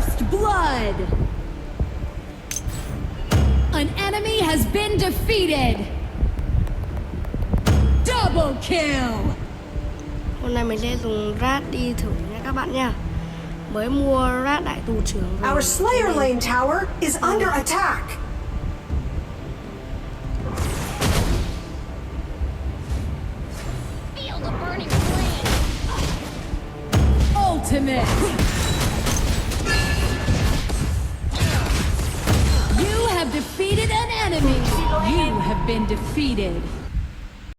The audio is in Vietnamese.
First blood. An enemy has been defeated. Double kill. Hôm nay mình sẽ dùng rat đi thử nha các bạn nha. Mới mua rat đại tù trưởng rồi. Our Slayer Lane tower is under attack. Feel the burning flame. Ultimate. You have defeated an enemy. You have been defeated.